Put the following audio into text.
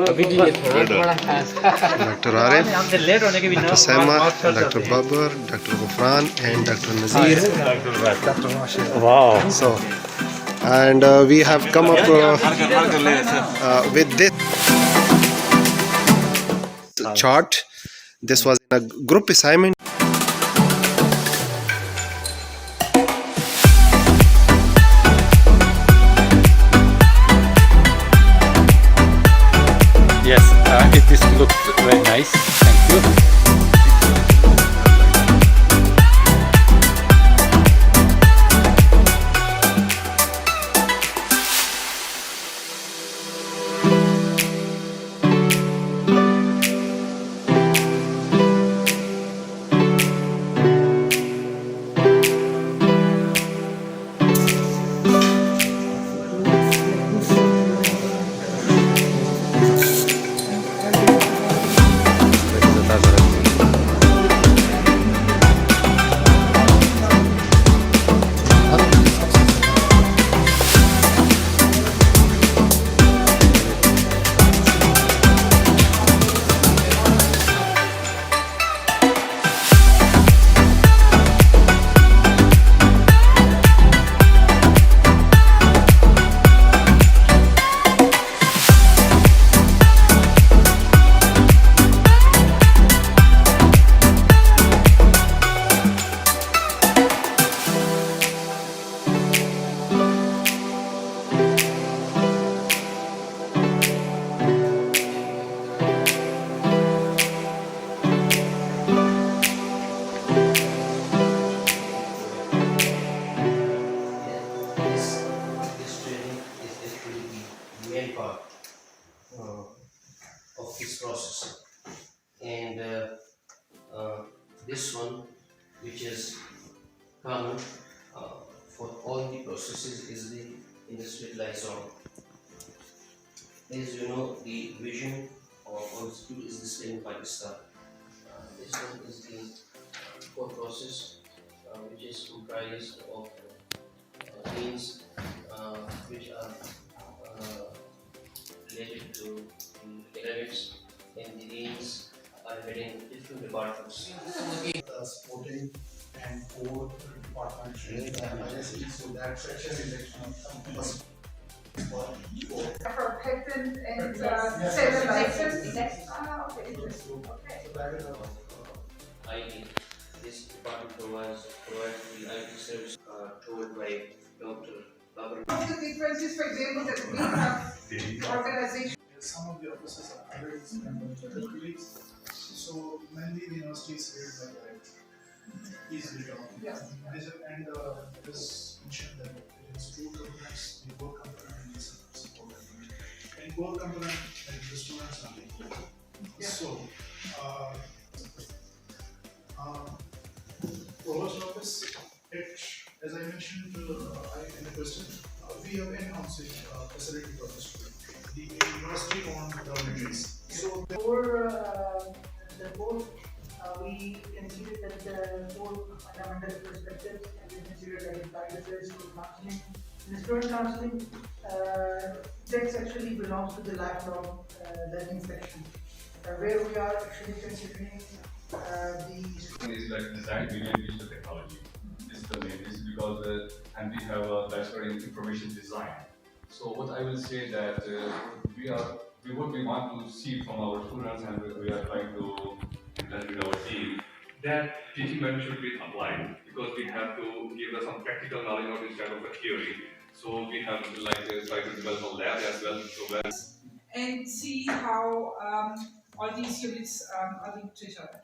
अभी Dr. Arif, Dr. Saima, Dr. Babar, Dr. Gufran, and Dr. Nazir. Wow. So, and we have come up with this chart. This was a group assignment. Yes, this looks very nice. Thank you. Part of this process, and this one, which is common for all the processes, is the industrial liaison. As you know, the vision of institute is the same in Pakistan. This one is the core process, which is comprised of genes which are related to the academics, and the deans are heading different departments. Sporting and core department so that section is protected and several licenses. Okay. IT. This department provides the IT service told by Dr. Babar. One of the differences, for example, that we have organization. Some of the officers are already members of the colleagues, so mainly the university is headed by the easily done. Manager and this mentioned that it is two components, the core component and the support component. And core component, like the students are equal. So, Provost's office, as I mentioned in the question, we have in-house facility for the student. The university owned dormitories. So for the board, we consider that the board fundamental perspectives and we consider that the practices for counseling. In the student counseling, that actually belongs to the lifelong learning section, where we are actually considering the. It's like design medium digital technology. This is the main. This is because and we have a bachelor in information design. So what I will say that what we want to see from our students, and we are trying to interact with our team, that teaching method should be applied, because we have to give them some practical knowledge, not instead of a theory. So we have to try to develop a lab as well. And see how all these units are linked to each other.